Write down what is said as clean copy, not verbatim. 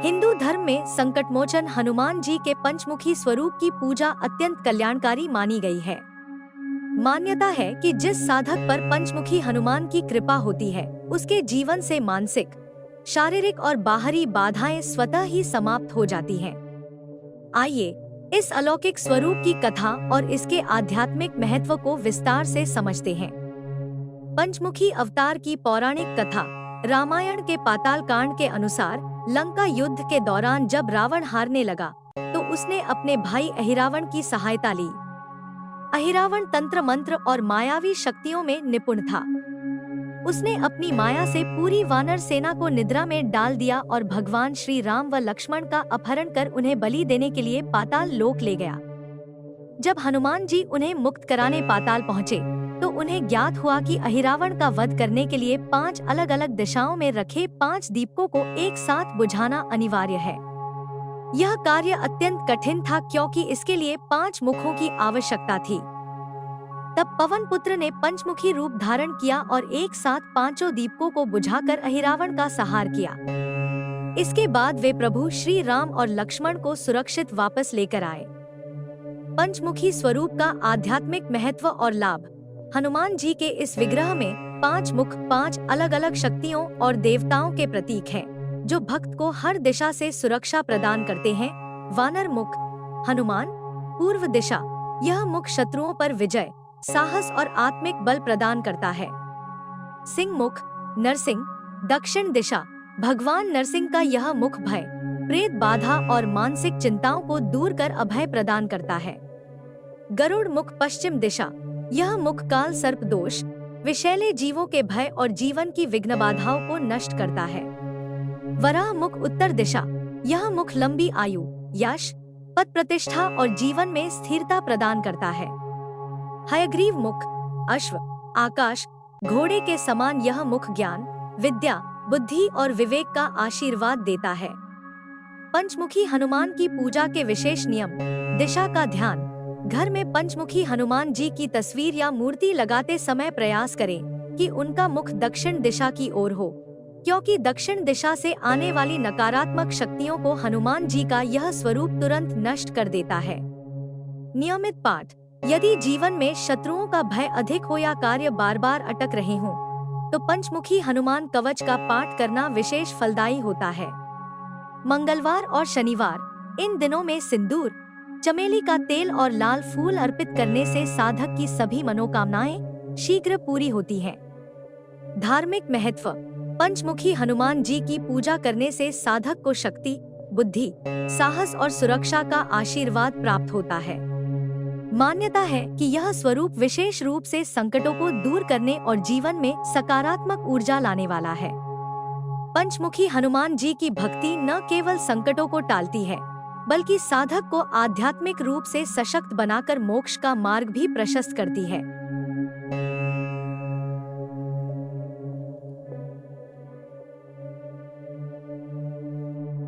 हिंदू धर्म में संकटमोचन हनुमान जी के पंचमुखी स्वरूप की पूजा अत्यंत कल्याणकारी मानी गई है। मान्यता है कि जिस साधक पर पंचमुखी हनुमान की कृपा होती है, उसके जीवन से मानसिक, शारीरिक और बाहरी बाधाएं स्वतः ही समाप्त हो जाती हैं। आइए इस अलौकिक स्वरूप की कथा और इसके आध्यात्मिक महत्व को विस्तार से समझते हैं। पंचमुखी अवतार की पौराणिक कथा। रामायण के पाताल कांड के अनुसार लंका युद्ध के दौरान जब रावण हारने लगा तो उसने अपने भाई अहिरावण की सहायता ली। अहिरावण तंत्र मंत्र और मायावी शक्तियों में निपुण था। उसने अपनी माया से पूरी वानर सेना को निद्रा में डाल दिया और भगवान श्री राम व लक्ष्मण का अपहरण कर उन्हें बलि देने के लिए पाताल लोक ले गया। जब हनुमान जी उन्हें मुक्त कराने पाताल पहुँचे तो उन्हें ज्ञात हुआ कि अहिरावण का वध करने के लिए 5 अलग-अलग दिशाओं में रखे 5 दीपकों को एक साथ बुझाना अनिवार्य है। यह कार्य अत्यंत कठिन था क्योंकि इसके लिए 5 मुखों की आवश्यकता थी। तब पवन पुत्र ने पंचमुखी रूप धारण किया और एक साथ 5 दीपकों को बुझाकर अहिरावण का संहार किया। इसके बाद वे प्रभु श्री राम और लक्ष्मण को सुरक्षित वापस लेकर आए। पंचमुखी स्वरूप का आध्यात्मिक महत्व और लाभ। हनुमान जी के इस विग्रह में 5 मुख 5 अलग-अलग शक्तियों और देवताओं के प्रतीक हैं, जो भक्त को हर दिशा से सुरक्षा प्रदान करते हैं। वानर मुख हनुमान पूर्व दिशा। यह मुख शत्रुओं पर विजय, साहस और आत्मिक बल प्रदान करता है। सिंह मुख नरसिंह दक्षिण दिशा। भगवान नरसिंह का यह मुख भय, प्रेत बाधा और मानसिक चिंताओं को दूर कर अभय प्रदान करता है। गरुड़ मुख पश्चिम दिशा। यह मुख काल सर्प दोष, विषैले जीवों के भय और जीवन की विघ्न बाधाओं को नष्ट करता है। वराह मुख उत्तर दिशा। यह मुख लंबी आयु, यश, पद प्रतिष्ठा और जीवन में स्थिरता प्रदान करता है। हयग्रीव मुख अश्व, आकाश, घोड़े के समान। यह मुख ज्ञान, विद्या, बुद्धि और विवेक का आशीर्वाद देता है। पंचमुखी हनुमान की पूजा के विशेष नियम। दिशा का ध्यान। घर में पंचमुखी हनुमान जी की तस्वीर या मूर्ति लगाते समय प्रयास करें कि उनका मुख दक्षिण दिशा की ओर हो, क्योंकि दक्षिण दिशा से आने वाली नकारात्मक शक्तियों को हनुमान जी का यह स्वरूप तुरंत नष्ट कर देता है। नियमित पाठ। यदि जीवन में शत्रुओं का भय अधिक हो या कार्य बार बार अटक रहे हों, तो पंचमुखी हनुमान कवच का पाठ करना विशेष फलदायी होता है। मंगलवार और शनिवार। इन दिनों में सिंदूर, चमेली का तेल और लाल फूल अर्पित करने से साधक की सभी मनोकामनाएं शीघ्र पूरी होती हैं। धार्मिक महत्व। पंचमुखी हनुमान जी की पूजा करने से साधक को शक्ति, बुद्धि, साहस और सुरक्षा का आशीर्वाद प्राप्त होता है। मान्यता है कि यह स्वरूप विशेष रूप से संकटों को दूर करने और जीवन में सकारात्मक ऊर्जा लाने वाला है। पंचमुखी हनुमान जी की भक्ति न केवल संकटों को टालती है, बल्कि साधक को आध्यात्मिक रूप से सशक्त बनाकर मोक्ष का मार्ग भी प्रशस्त करती है।